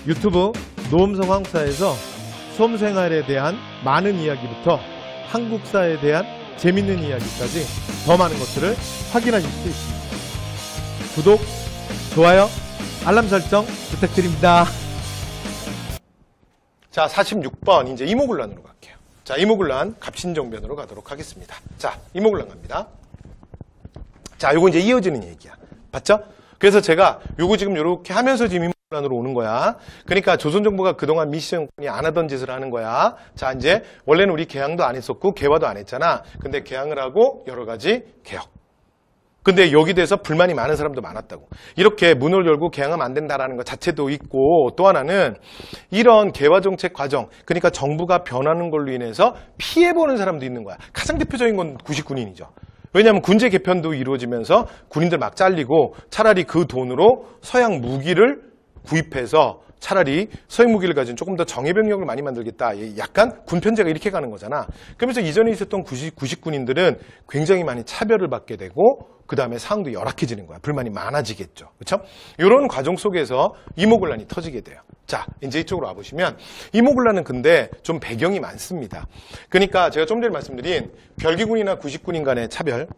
유튜브 노음성황사에서 수험생활에 대한 많은 이야기부터 한국사에 대한 재밌는 이야기까지 더 많은 것들을 확인하실 수 있습니다. 구독, 좋아요, 알람 설정 부탁드립니다. 자, 46번 이제 이모군란으로 갈게요. 자, 이모군란 갑신정변으로 가도록 하겠습니다. 자, 이모군란 갑니다. 자, 요거 이제 이어지는 얘기야. 봤죠? 그래서 제가 요거 지금 요렇게 하면서 지금 이모군란으로 오는 거야. 그러니까 조선정부가 그동안 미시정권이 안 하던 짓을 하는 거야. 자, 이제 원래는 우리 개항도 안 했었고 개화도 안 했잖아. 근데 개항을 하고 여러 가지 개혁. 근데 여기 대해서 불만이 많은 사람도 많았다고. 이렇게 문을 열고 개항하면 안 된다라는 것 자체도 있고, 또 하나는 이런 개화정책 과정, 그러니까 정부가 변하는 걸로 인해서 피해보는 사람도 있는 거야. 가장 대표적인 건 99년이죠. 왜냐하면 군제 개편도 이루어지면서 군인들 막 잘리고 차라리 그 돈으로 서양 무기를 구입해서 차라리 서양 무기를 가진 조금 더 정예병력을 많이 만들겠다. 약간 군편제가 이렇게 가는 거잖아. 그러면서 이전에 있었던 90군인들은 굉장히 많이 차별을 받게 되고 그 다음에 상황도 열악해지는 거야. 불만이 많아지겠죠. 그렇죠? 이런 과정 속에서 이모군란이 터지게 돼요. 자, 이제 이쪽으로 와보시면 이모군란은 근데 좀 배경이 많습니다. 그러니까 제가 좀 전에 말씀드린 별기군이나 90군인 간의 차별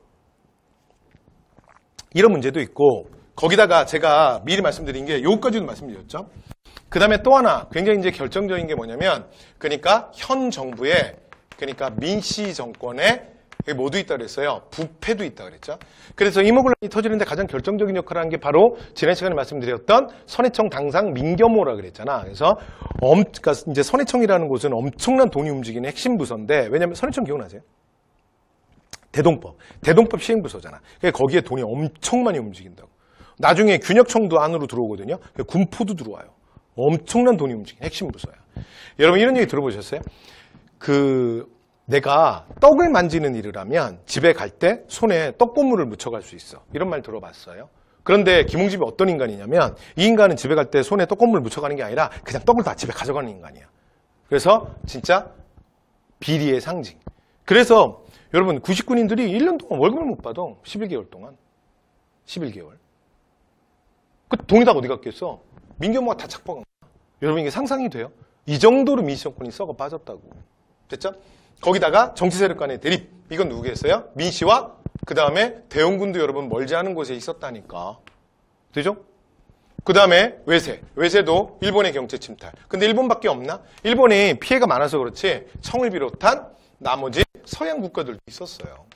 이런 문제도 있고, 거기다가 제가 미리 말씀드린 게 여기까지도 말씀드렸죠. 그 다음에 또 하나 굉장히 이제 결정적인 게 뭐냐면, 그러니까 현 정부의, 그러니까 민씨 정권에 모두 있다 그랬어요. 부패도 있다 그랬죠. 그래서 이모군란이 터지는데 가장 결정적인 역할을 한 게 바로 지난 시간에 말씀드렸던 선해청 당상 민겸호라 그랬잖아. 그래서 그러니까 이제 선해청이라는 곳은 엄청난 돈이 움직이는 핵심 부서인데, 왜냐면 선해청 기억나세요? 대동법 시행부서잖아. 그러니까 거기에 돈이 엄청 많이 움직인다고. 나중에 균역청도 안으로 들어오거든요. 군포도 들어와요. 엄청난 돈이 움직이는 핵심 부서야. 여러분 이런 얘기 들어보셨어요? 내가 떡을 만지는 일을 하면 집에 갈 때 손에 떡고물을 묻혀갈 수 있어. 이런 말 들어봤어요? 그런데 김홍집이 어떤 인간이냐면, 이 인간은 집에 갈 때 손에 떡고물을 묻혀가는 게 아니라 그냥 떡을 다 집에 가져가는 인간이야. 그래서 진짜 비리의 상징. 그래서 여러분 90군인들이 1년 동안 월급을 못 받아. 11개월 동안. 11개월. 그 돈이 다 어디 갔겠어? 민겸호가 다 착복한 거야. 여러분 이게 상상이 돼요? 이 정도로 민씨정권이 썩어 빠졌다고. 됐죠? 거기다가 정치세력 간의 대립. 이건 누구겠어요? 민씨와 그 다음에 대원군도 여러분 멀지 않은 곳에 있었다니까. 되죠? 그 다음에 외세도 일본의 경제 침탈. 근데 일본밖에 없나? 일본이 피해가 많아서 그렇지 청을 비롯한 나머지 서양 국가들도 있었어요.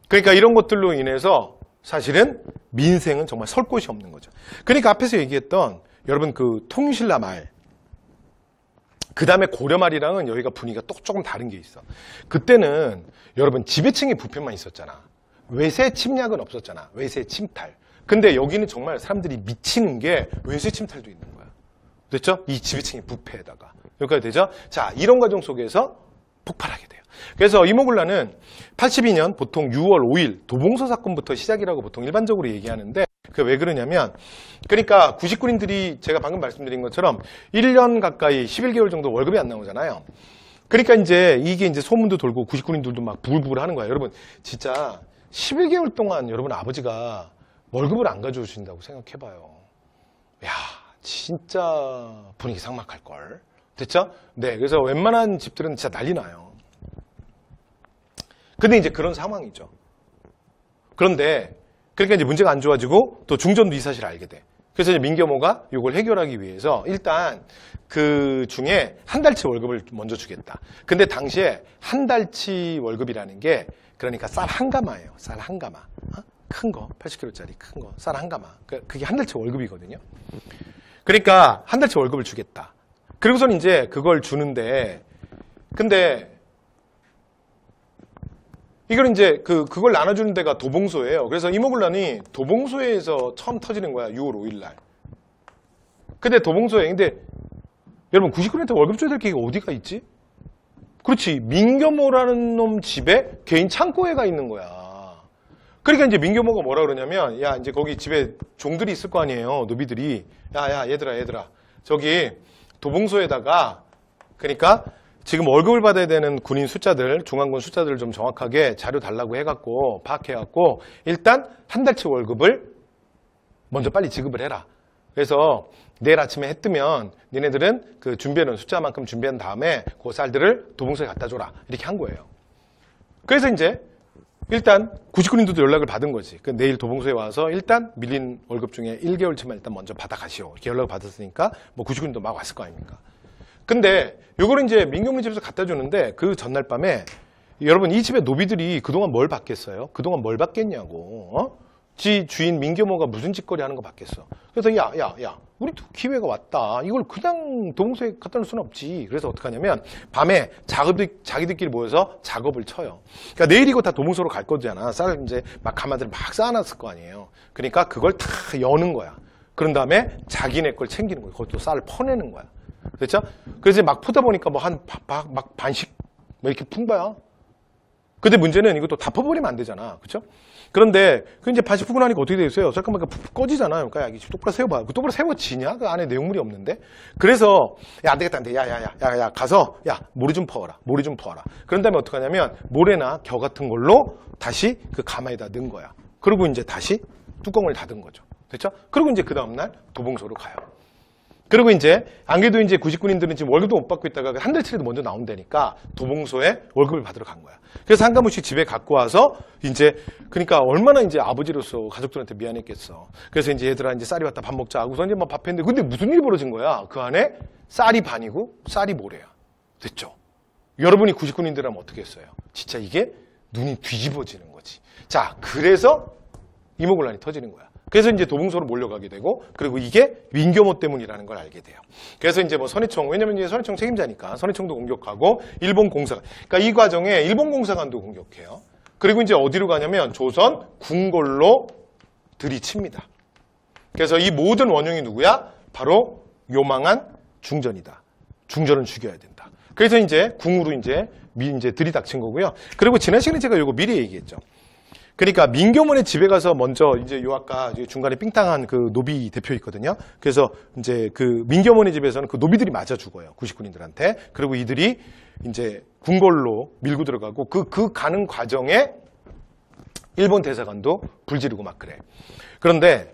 그러니까 이런 것들로 인해서 사실은 민생은 정말 설 곳이 없는 거죠. 그러니까 앞에서 얘기했던 여러분 그 통신라 말, 그 다음에 고려말이랑은 여기가 분위기가 또 조금 다른 게 있어. 그때는 여러분 지배층의 부패만 있었잖아. 외세 침략은 없었잖아. 외세 침탈. 근데 여기는 정말 사람들이 미치는 게 외세 침탈도 있는 거야. 됐죠? 이 지배층의 부패에다가. 여기까지 되죠? 자, 이런 과정 속에서 폭발하게 돼요. 그래서 이모군란은 82년 보통 6월 5일 도봉서 사건부터 시작이라고 보통 일반적으로 얘기하는데, 그게 왜 그러냐면, 그러니까 90군인들이 제가 방금 말씀드린 것처럼 1년 가까이 11개월 정도 월급이 안 나오잖아요. 그러니까 이제 이게 이제 소문도 돌고 90군인들도 막 부글부글 하는 거야. 여러분 진짜 11개월 동안 여러분 아버지가 월급을 안 가져오신다고 생각해봐요. 야, 진짜 분위기 삭막할걸. 됐죠? 네, 그래서 웬만한 집들은 진짜 난리 나요. 근데 이제 그런 상황이죠. 그런데 그러니까 이제 문제가 안 좋아지고 또 중전도 이 사실을 알게 돼. 그래서 이제 민겸호가 이걸 해결하기 위해서 일단 그 중에 한 달치 월급을 먼저 주겠다. 근데 당시에 한 달치 월급이라는 게 그러니까 쌀 한 가마예요. 쌀 한 가마. 큰 거, 80kg짜리 큰 거, 쌀 한 가마. 그게 한 달치 월급이거든요. 그러니까 한 달치 월급을 주겠다. 그리고선 이제 그걸 주는데, 근데 이걸 이제 그걸 나눠주는 데가 도봉소예요. 그래서 이모군란이 도봉소에서 처음 터지는 거야. 6월 5일 날. 근데 도봉소에, 근데 여러분 99년한테 월급 줘야 될 게 어디가 있지? 그렇지. 민겸호라는 놈 집에 개인 창고에가 있는 거야. 그러니까 이제 민겸호가 뭐라 그러냐면, 야, 이제 거기 집에 종들이 있을 거 아니에요. 노비들이. 야, 얘들아. 저기 도봉소에다가, 그러니까 지금 월급을 받아야 되는 군인 숫자들, 중앙군 숫자들을 좀 정확하게 자료 달라고 해갖고 파악해갖고 일단 한 달치 월급을 먼저 빨리 지급을 해라. 그래서 내일 아침에 해 뜨면 니네들은 그 준비해놓은 숫자만큼 준비한 다음에 그 쌀들을 도봉소에 갖다 줘라. 이렇게 한 거예요. 그래서 이제 일단 99인들도 연락을 받은 거지. 그 내일 도봉소에 와서 일단 밀린 월급 중에 1개월치만 일단 먼저 받아가시오. 이렇게 연락을 받았으니까 뭐 99인도 막 왔을 거 아닙니까? 근데 요거를 이제 민경민 집에서 갖다 주는데 그 전날 밤에 여러분 이 집의 노비들이 그동안 뭘 받겠어요? 그동안 뭘 받겠냐고. 지 주인 민경모가 무슨 짓거리 하는 거 받겠어. 그래서 야 우리도 기회가 왔다. 이걸 그냥 도봉소에 갖다 놓을 수는 없지. 그래서 어떡하냐면 밤에 자기들끼리 모여서 작업을 쳐요. 그러니까 내일 이거 다 도봉소로 갈 거잖아. 쌀 이제 막 가마들 막 쌓아놨을 거 아니에요. 그러니까 그걸 다 여는 거야. 그런 다음에 자기네 걸 챙기는 거야. 그것도 쌀을 퍼내는 거야. 그렇죠? 그래서 막 푸다 보니까 뭐 막 반씩 뭐 이렇게 푼 거야. 근데 문제는 이것도 다 퍼버리면 안 되잖아. 그렇죠? 그런데 그 이제 반씩 푸고 나니까 어떻게 되겠어요? 잠깐만 꺼지잖아요. 그러니까 야, 똑바로 세워봐. 그 똑바로 세워지냐? 그 안에 내용물이 없는데. 그래서 야, 안 되겠다, 안 돼. 야, 가서 야 모래 좀 퍼와라. 모래 좀 퍼와라. 그런 다음에 어떻게 하냐면 모래나 겨 같은 걸로 다시 그 가마에다 넣은 거야. 그리고 이제 다시 뚜껑을 닫은 거죠. 됐죠? 그리고 이제 그 다음날 도봉소로 가요. 그리고 이제 안 그래도 이제 99인들은 지금 월급도 못 받고 있다가 한 달치라도 먼저 나온다니까 도봉소에 월급을 받으러 간 거야. 그래서 한 가문씩 집에 갖고 와서 이제 그러니까 얼마나 이제 아버지로서 가족들한테 미안했겠어. 그래서 이제 얘들아 이제 쌀이 왔다 밥 먹자 하고서 이제 막 밥 했는데 근데 무슨 일이 벌어진 거야? 그 안에 쌀이 반이고 쌀이 모래야. 됐죠? 여러분이 99인들하면 어떻게 했어요? 진짜 이게 눈이 뒤집어지는 거지. 자, 그래서 이모곤란이 터지는 거야. 그래서 이제 도봉소로 몰려가게 되고, 그리고 이게 민교모 때문이라는 걸 알게 돼요. 그래서 이제 뭐 선해청, 왜냐면 이제 선해청 책임자니까 선해청도 공격하고, 일본 공사관. 그러니까 이 과정에 일본 공사관도 공격해요. 그리고 이제 어디로 가냐면 조선 궁궐로 들이칩니다. 그래서 이 모든 원흉이 누구야? 바로 요망한 중전이다. 중전은 죽여야 된다. 그래서 이제 궁으로 이제 들이닥친 거고요. 그리고 지난 시간에 제가 이거 미리 얘기했죠. 그러니까 민교문의 집에 가서 먼저 이제 요 아까 중간에 삥땅한 그 노비 대표 있거든요. 그래서 이제 그 민교문의 집에서는 그 노비들이 맞아 죽어요. 99인들한테. 그리고 이들이 이제 궁궐로 밀고 들어가고 그 가는 과정에 일본 대사관도 불지르고 막 그래. 그런데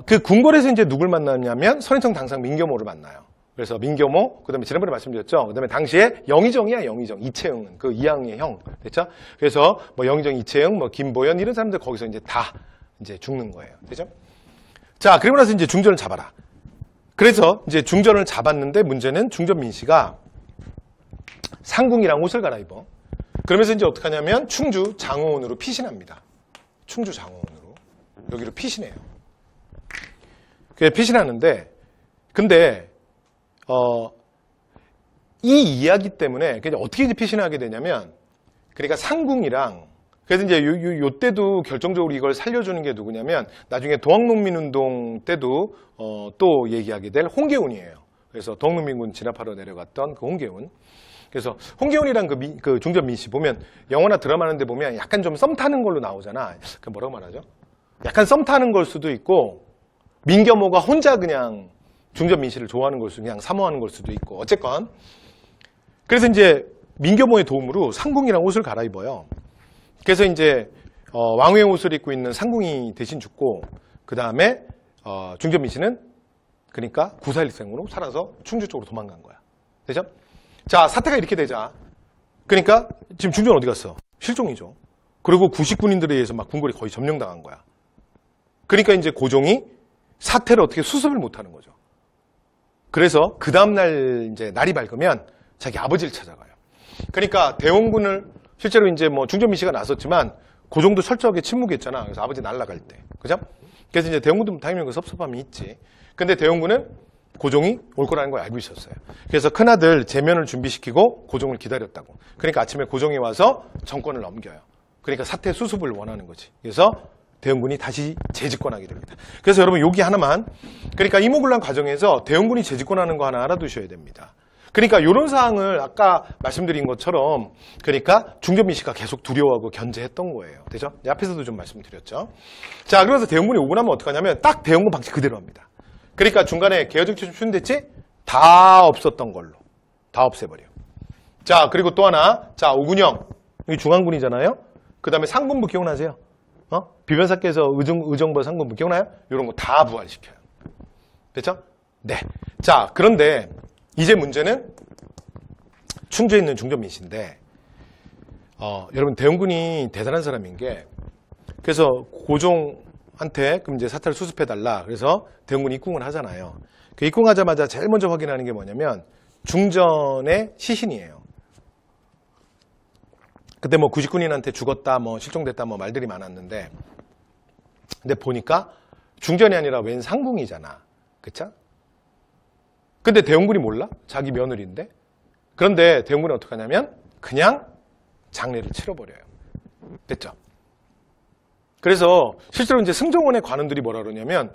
그 궁궐에서 이제 누굴 만나냐면 선인청 당상 민교모를 만나요. 그래서 민교모, 그 다음에 지난번에 말씀드렸죠. 그 다음에 당시에 영의정이야, 영의정. 이채영은, 그 이항의 형. 됐죠? 그래서 뭐 영의정, 이채영, 뭐 김보연, 이런 사람들 거기서 이제 다 이제 죽는 거예요. 되죠? 자, 그리고 나서 이제 중전을 잡아라. 그래서 이제 중전을 잡았는데 문제는 중전 민씨가 상궁이랑 옷을 갈아입어. 그러면서 이제 어떻게 하냐면 충주 장호원으로 피신합니다. 충주 장호원으로. 여기로 피신해요. 그게 피신하는데, 근데 이 이야기 때문에 그냥 어떻게 이제 피신하게 되냐면, 그러니까 상궁이랑 그래서 이제 요때도 결정적으로 이걸 살려주는 게 누구냐면 나중에 동학농민운동 때도 또 얘기하게 될 홍계훈이에요. 그래서 동학농민군 진압하러 내려갔던 그 홍계훈. 그래서 홍계훈이랑 그 중전 민씨 보면 영화나 드라마 하는데 보면 약간 좀 썸 타는 걸로 나오잖아. 그 뭐라고 말하죠? 약간 썸 타는 걸 수도 있고 민겸호가 혼자 그냥 중전 민씨를 좋아하는 걸 수도 그냥 사모하는 걸 수도 있고 어쨌건 그래서 이제 민겸호의 도움으로 상궁이랑 옷을 갈아입어요. 그래서 이제 왕후의 옷을 입고 있는 상궁이 대신 죽고 그 다음에 중전 민씨는 그러니까 구사일생으로 살아서 충주 쪽으로 도망간 거야. 되죠? 자, 사태가 이렇게 되자 그러니까 지금 중전 어디 갔어? 실종이죠. 그리고 99인들에 의해서 막 궁궐이 거의 점령당한 거야. 그러니까 이제 고종이 사태를 어떻게 수습을 못하는 거죠. 그래서 그 다음날 이제 날이 밝으면 자기 아버지를 찾아가요. 그러니까 대원군을 실제로 이제 뭐 중전 민씨가 나섰지만 고종도 철저하게 침묵했잖아. 그래서 아버지 날아갈 때, 그죠? 그래서 이제 대원군도 당연히 그 섭섭함이 있지. 근데 대원군은 고종이 올 거라는 걸 알고 있었어요. 그래서 큰아들 제면을 준비시키고 고종을 기다렸다고. 그러니까 아침에 고종이 와서 정권을 넘겨요. 그러니까 사태 수습을 원하는 거지. 그래서 대원군이 다시 재집권하게 됩니다. 그래서 여러분 여기 하나만, 그러니까 이모군란 과정에서 대원군이 재집권하는 거 하나 알아두셔야 됩니다. 그러니까 이런 사항을 아까 말씀드린 것처럼 그러니까 중전 민씨가 계속 두려워하고 견제했던 거예요. 되죠? 앞에서도 좀 말씀드렸죠. 자, 그래서 대원군이 오고 나면 어떡하냐면 딱 대원군 방식 그대로 합니다. 그러니까 중간에 개혁정치 좀 추진됐지? 다 없었던 걸로. 다 없애버려. 자, 그리고 또 하나. 자, 오군영. 여기 중앙군이잖아요? 그 다음에 상군부 기억나세요? 비변사께서 의정부 상군부 기억나요? 이런 거 다 부활시켜요. 됐죠? 네. 자, 그런데 이제 문제는 충주에 있는 중전민씨인데 여러분 대원군이 대단한 사람인 게 그래서 고종한테 그럼 이제 사태를 수습해달라. 그래서 대원군이 입궁을 하잖아요. 그 입궁하자마자 제일 먼저 확인하는 게 뭐냐면 중전의 시신이에요. 그때 뭐 구식군인한테 죽었다, 뭐 실종됐다, 뭐 말들이 많았는데, 근데 보니까 중전이 아니라 웬 상궁이잖아, 그쵸? 근데 대원군이 몰라? 자기 며느리인데. 그런데 대원군이 어떻게 하냐면 그냥 장례를 치러버려요. 됐죠? 그래서 실제로 이제 승정원의 관원들이 뭐라 그러냐면,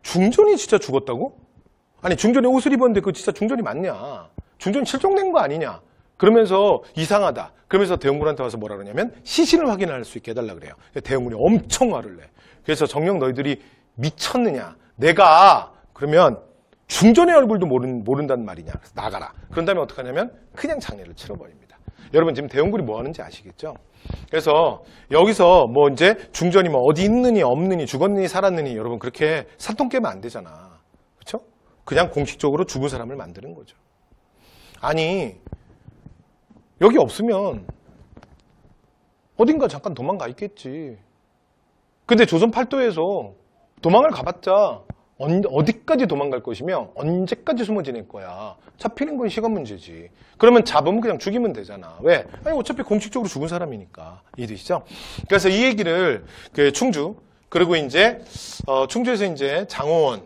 중전이 진짜 죽었다고? 아니 중전이 옷을 입었는데 그거 진짜 중전이 맞냐? 중전이 실종된 거 아니냐? 그러면서 이상하다. 그러면서 대원군한테 와서 뭐라 그러냐면 시신을 확인할 수 있게 해달라 그래요. 대원군이 엄청 화를 내. 그래서 정녕 너희들이 미쳤느냐? 내가 그러면 중전의 얼굴도 모른단 말이냐? 그래서 나가라. 그런 다음에 어떻게 하냐면 그냥 장례를 치러버립니다. 여러분 지금 대원군이 뭐 하는지 아시겠죠? 그래서 여기서 뭐 이제 중전이 뭐 어디 있느니 없느니 죽었느니 살았느니 여러분 그렇게 산통 깨면 안 되잖아. 그렇죠? 그냥 공식적으로 죽은 사람을 만드는 거죠. 아니 여기 없으면 어딘가 잠깐 도망가 있겠지. 근데 조선 팔도에서 도망을 가봤자 어디까지 도망갈 것이며 언제까지 숨어 지낼 거야. 잡히는 건 시간 문제지. 그러면 잡으면 그냥 죽이면 되잖아. 왜? 아니 어차피 공식적으로 죽은 사람이니까. 이해되시죠? 그래서 이 얘기를 그 충주 그리고 이제 충주에서 이제 장호원에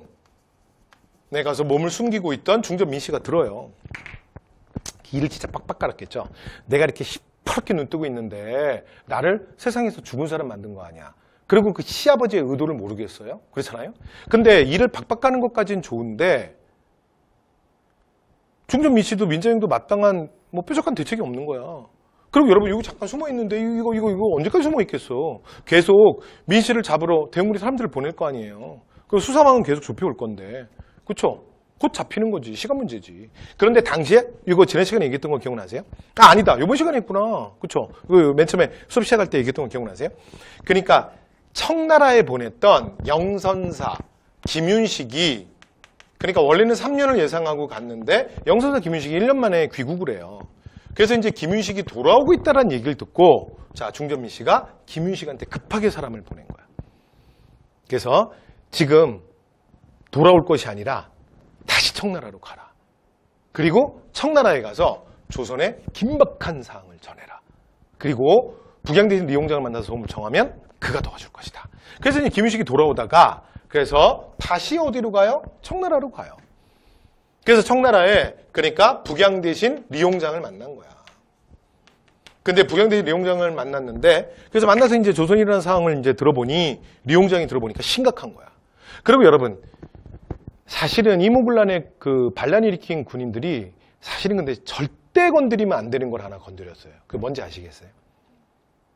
가서 몸을 숨기고 있던 중전 민씨가 들어요. 기를 진짜 빡빡 깔았겠죠. 내가 이렇게 시퍼렇게 눈 뜨고 있는데 나를 세상에서 죽은 사람 만든 거 아니야. 그리고 그 시아버지의 의도를 모르겠어요? 그렇잖아요? 근데 이를 박박 가는 것까지는 좋은데 중전 민씨도 민자형도 마땅한 뭐 뾰족한 대책이 없는 거야. 그리고 여러분 여기 잠깐 숨어 있는데 이거 언제까지 숨어 있겠어? 계속 민씨를 잡으러 대원군이 사람들을 보낼 거 아니에요. 그리고 수사망은 계속 좁혀올 건데, 그렇죠? 곧 잡히는 거지. 시간 문제지. 그런데 당시에 이거 지난 시간에 얘기했던 거 기억나세요? 아니다. 이번 시간에 했구나. 그렇죠? 맨 처음에 수업 시작할 때 얘기했던 거 기억나세요? 그러니까 청나라에 보냈던 영선사 김윤식이 그러니까 원래는 3년을 예상하고 갔는데 영선사 김윤식이 1년 만에 귀국을 해요. 그래서 이제 김윤식이 돌아오고 있다는 얘기를 듣고 자 중전민 씨가 김윤식한테 급하게 사람을 보낸 거야. 그래서 지금 돌아올 것이 아니라 다시 청나라로 가라. 그리고 청나라에 가서 조선의 긴박한 사항을 전해라. 그리고 북양대신 리용장을 만나서 소문을 정하면 그가 도와줄 것이다. 그래서 이제 김윤식이 돌아오다가 그래서 다시 어디로 가요? 청나라로 가요. 그래서 청나라에 그러니까 북양대신 리용장을 만난 거야. 근데 북양대신 리용장을 만났는데 그래서 만나서 이제 조선이라는 상황을 이제 들어보니 리용장이 들어보니까 심각한 거야. 그리고 여러분 사실은 이모군란의 그 반란 일으킨 군인들이 사실은 근데 절대 건드리면 안 되는 걸 하나 건드렸어요. 그게 뭔지 아시겠어요?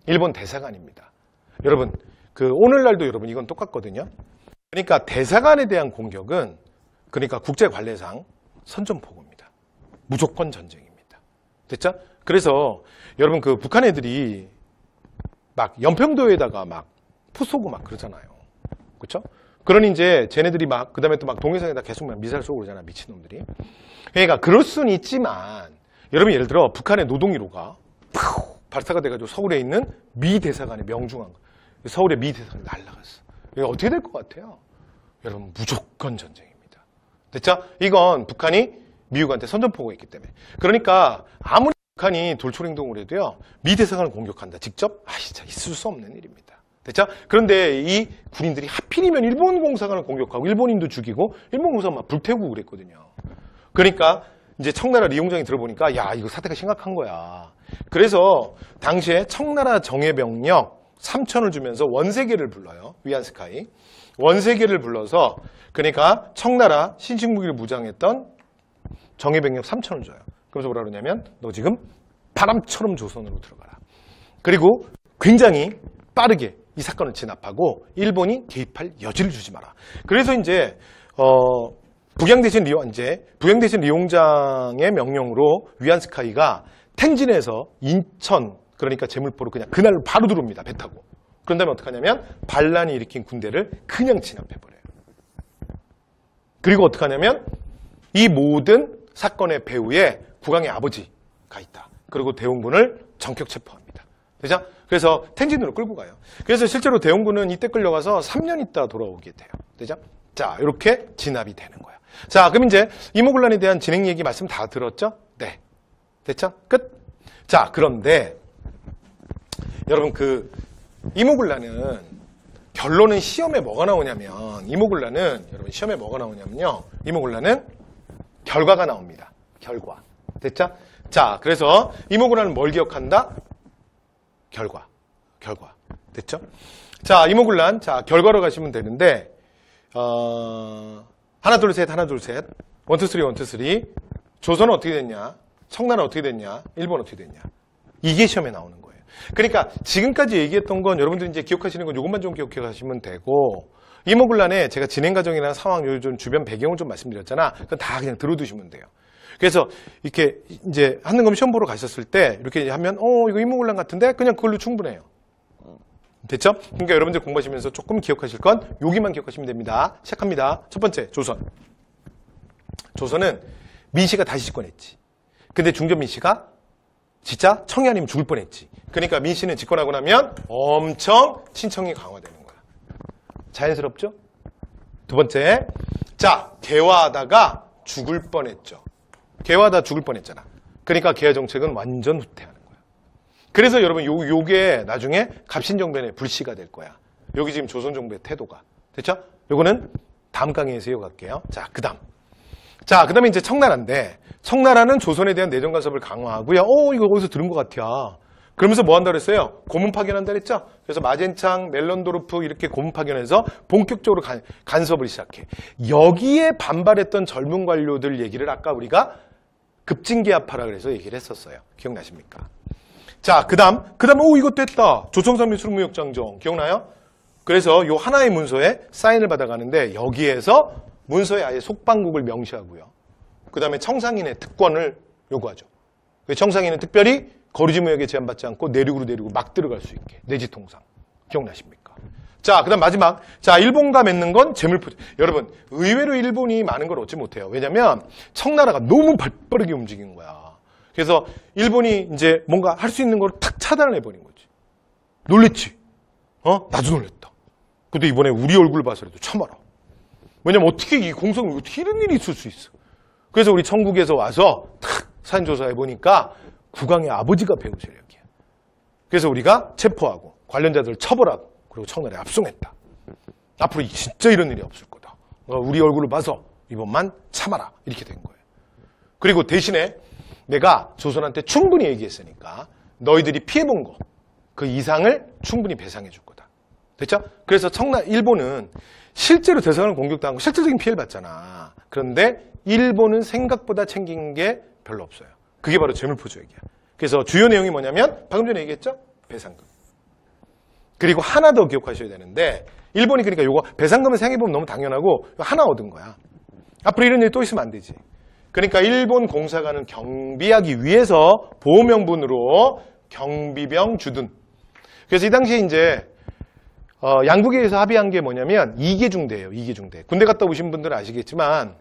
일본 대사관입니다. 여러분 그 오늘날도 여러분 이건 똑같거든요. 그러니까 대사관에 대한 공격은 그러니까 국제관례상 선전포고입니다. 무조건 전쟁입니다. 됐죠? 그래서 여러분 그 북한 애들이 막 연평도에다가 막 푸 쏘고 막 그러잖아요. 그렇죠? 그러니 이제 쟤네들이 막 그다음에 또 막 동해상에다 계속 막 미사일 쏘고 그러잖아. 미친놈들이. 그러니까 그럴 수는 있지만 여러분 예를 들어 북한의 노동 1호가 발사가 돼가지고 서울에 있는 미 대사관에 명중한 거. 서울의 미 대사관이 날아갔어. 이거 어떻게 될 것 같아요? 여러분 무조건 전쟁입니다. 됐죠? 이건 북한이 미국한테 선전포고가 있기 때문에. 그러니까 아무리 북한이 돌출 행동을 해도요. 미 대사관을 공격한다. 직접? 진짜 있을 수 없는 일입니다. 됐죠? 그런데 이 군인들이 하필이면 일본 공사관을 공격하고 일본인도 죽이고 일본 공사관 막 불태우고 그랬거든요. 그러니까 이제 청나라 리용장이 들어보니까 야 이거 사태가 심각한 거야. 그래서 당시에 청나라 정예병력 3,000을 주면서 원세계를 불러요. 위안스카이. 원세계를 불러서 그러니까 청나라 신식무기를 무장했던 정예병력 3,000을 줘요. 그래서 뭐라 그러냐면 너 지금 바람처럼 조선으로 들어가라. 그리고 굉장히 빠르게 이 사건을 진압하고 일본이 개입할 여지를 주지 마라. 그래서 이제 북양대신 리용장의 명령으로 위안스카이가 텐진에서 인천 그러니까 제물포로 그냥 그날 바로 들어옵니다. 배 타고. 그런 다음에 어떻게 하냐면 반란이 일으킨 군대를 그냥 진압해버려요. 그리고 어떻게 하냐면 이 모든 사건의 배후에 국왕의 아버지가 있다. 그리고 대웅군을 전격 체포합니다. 그죠? 그래서 텐진으로 끌고 가요. 그래서 실제로 대웅군은 이때 끌려가서 3년 있다 돌아오게 돼요. 그죠? 자, 이렇게 진압이 되는 거예요. 자, 그럼 이제 이모군란에 대한 진행 얘기 말씀 다 들었죠? 네. 됐죠? 끝. 자, 그런데 여러분 그 이모군란은 결론은 시험에 뭐가 나오냐면 이모군란은 여러분 시험에 뭐가 나오냐면요. 이모군란은 결과가 나옵니다. 결과. 됐죠? 자, 그래서 이모군란은 뭘 기억한다? 결과. 됐죠? 자, 이모군란. 자, 결과로 가시면 되는데 하나 둘 셋. 1, 2, 3, 1, 2, 3. 조선은 어떻게 됐냐? 청나라는 어떻게 됐냐? 일본 어떻게 됐냐? 이게 시험에 나오는 거예요. 그러니까 지금까지 얘기했던 건 여러분들이 이제 기억하시는 건 이것만 좀 기억해 가시면 되고 이모군란에 제가 진행 과정이나 상황, 요즘 주변 배경을 좀 말씀드렸잖아. 그건 다 그냥 들어두시면 돼요. 그래서 이렇게 이제 한능검 시험 보러 가셨을 때 이렇게 하면 이거 이모군란 같은데 그냥 그걸로 충분해요. 됐죠? 그러니까 여러분들 공부하시면서 조금 기억하실 건 여기만 기억하시면 됩니다. 시작합니다. 첫 번째, 조선. 조선은 민씨가 다시 집권했지. 근데 중전 민씨가 진짜 청이 아니면 죽을 뻔했지. 그러니까 민씨는 집권하고 나면 엄청 친청이 강화되는 거야. 자연스럽죠? 두 번째, 자, 개화하다가 죽을 뻔했죠. 개화하다 죽을 뻔했잖아. 그러니까 개화 정책은 완전 후퇴하는 거야. 그래서 여러분 요게 나중에 갑신정변의 불씨가 될 거야. 여기 지금 조선정부의 태도가. 됐죠? 요거는 다음 강의에서 이어갈게요. 자, 그 다음에 이제 청나라인데 청나라는 조선에 대한 내정 간섭을 강화하고요. 이거 어디서 들은 것 같아. 그러면서 뭐 한다 그랬어요? 고문 파견한다 그랬죠? 그래서 마젠창, 멜런도르프 이렇게 고문 파견해서 본격적으로 간섭을 시작해. 여기에 반발했던 젊은 관료들 얘기를 아까 우리가 급진기합하라 그래서 얘기를 했었어요. 기억나십니까? 자, 그 다음, 이것도 했다. 조청산리 수무역장정. 기억나요? 그래서 요 하나의 문서에 사인을 받아가는데 여기에서 문서에 아예 속방국을 명시하고요. 그 다음에 청상인의 특권을 요구하죠. 청상인은 특별히 거리지무역에 제한받지 않고 내륙으로 막 들어갈 수 있게. 내지통상. 기억나십니까? 자, 그 다음 마지막. 자, 일본과 맺는 건 재물포. 여러분, 의외로 일본이 많은 걸 얻지 못해요. 왜냐면 청나라가 너무 발빠르게 움직인 거야. 그래서 일본이 이제 뭔가 할 수 있는 걸 탁 차단을 해버린 거지. 놀랬지? 나도 놀랬다. 근데 이번에 우리 얼굴 봐서라도 참아라. 왜냐면 어떻게 이 공성을 어떻게 이런 일이 있을 수 있어. 그래서 우리 청국에서 와서 탁 사인조사해 보니까 국왕의 아버지가 배후 세력이야. 그래서 우리가 체포하고 관련자들을 처벌하고 그리고 청나라에 압송했다. 앞으로 진짜 이런 일이 없을 거다. 우리 얼굴을 봐서 이번만 참아라. 이렇게 된 거예요. 그리고 대신에 내가 조선한테 충분히 얘기했으니까 너희들이 피해본 거 그 이상을 충분히 배상해 줄 거다. 됐죠? 그래서 일본은 실제로 대사관을 공격당하고 실질적인 피해를 봤잖아. 그런데 일본은 생각보다 챙긴 게 별로 없어요. 그게 바로 재물포조약이야. 그래서 주요 내용이 뭐냐면 방금 전에 얘기했죠? 배상금. 그리고 하나 더 기억하셔야 되는데 일본이 그러니까 요거 배상금을 생각해보면 너무 당연하고 하나 얻은 거야. 앞으로 이런 일이 또 있으면 안 되지. 그러니까 일본 공사관은 경비하기 위해서 보호명분으로 경비병 주둔. 그래서 이 당시에 이제 양국에서 합의한 게 뭐냐면 2계중대예요. 2계중대. 군대 갔다 오신 분들은 아시겠지만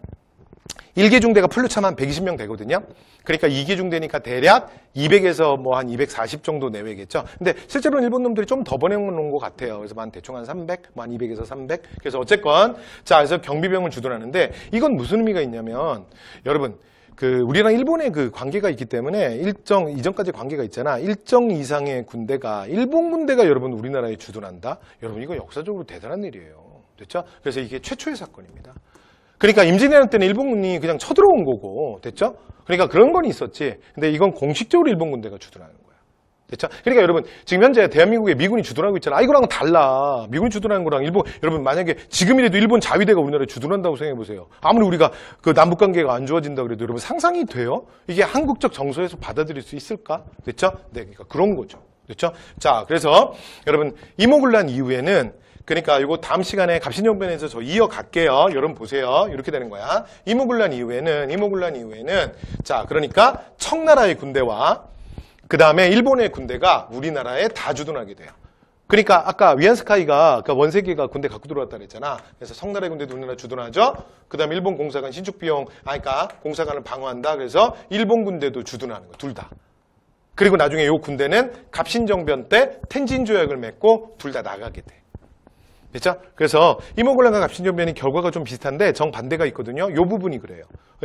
1계중대가 풀로 한 120명 되거든요. 그러니까 2계중대니까 대략 200에서 뭐 한 240 정도 내외겠죠. 근데 실제로는 일본 놈들이 좀 더 보내놓은 것 같아요. 그래서 대충 한 300, 한 200에서 300. 그래서 어쨌건 자, 그래서 경비병을 주둔하는데 이건 무슨 의미가 있냐면 여러분 우리랑 일본의 그 관계가 있기 때문에 이전까지 관계가 있잖아. 일정 이상의 군대가 일본 군대가 여러분 우리나라에 주둔한다. 여러분 이거 역사적으로 대단한 일이에요. 됐죠? 그래서 이게 최초의 사건입니다. 그러니까 임진왜란 때는 일본군이 그냥 쳐들어온 거고, 됐죠? 그러니까 그런 건 있었지. 근데 이건 공식적으로 일본 군대가 주둔하는 거야. 됐죠? 그러니까 여러분 지금 현재 대한민국에 미군이 주둔하고 있잖아. 이거랑은 달라. 미군이 주둔하는 거랑 여러분 만약에 지금이라도 일본 자위대가 우리나라에 주둔한다고 생각해 보세요. 아무리 우리가 그 남북 관계가 안 좋아진다 그래도 여러분 상상이 돼요? 이게 한국적 정서에서 받아들일 수 있을까? 됐죠? 네, 그러니까 그런 거죠. 됐죠? 자, 그래서 여러분 이모군란 이후에는 그러니까 이거 다음 시간에 갑신정변에서 저 이어갈게요. 여러분 보세요. 이렇게 되는 거야. 이모군란 이후에는 자, 그러니까 청나라의 군대와 그 다음에 일본의 군대가 우리나라에 다 주둔하게 돼요. 그러니까 아까 위안스카이가 그러니까 원세계가 군대 갖고 들어왔다 그랬잖아. 그래서 성나라의 군대도 우리나라 주둔하죠. 그다음에 일본 공사관 신축 비용 그러니까 공사관을 방어한다. 그래서 일본 군대도 주둔하는 거 둘 다. 그리고 나중에 이 군대는 갑신정변 때 텐진 조약을 맺고 둘 다 나가게 돼. 됐죠? 그래서 이모군란과 갑신정변이 결과가 좀 비슷한데 정반대가 있거든요. 이 부분이 그래요.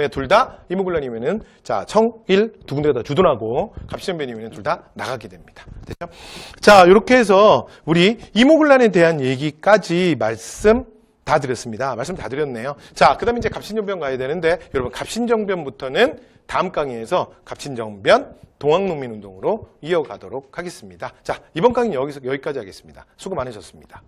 둘 다 이모군란이면은 자 청일 두 군데가 다 주둔하고 갑신정변이면은 둘 다 나가게 됩니다. 됐죠? 자 이렇게 해서 우리 이모군란에 대한 얘기까지 말씀 다 드렸습니다. 말씀 다 드렸네요. 자 그다음에 이제 갑신정변 가야 되는데 여러분 갑신정변부터는 다음 강의에서 갑신정변 동학농민운동으로 이어가도록 하겠습니다. 자 이번 강의는 여기까지 하겠습니다. 수고 많으셨습니다.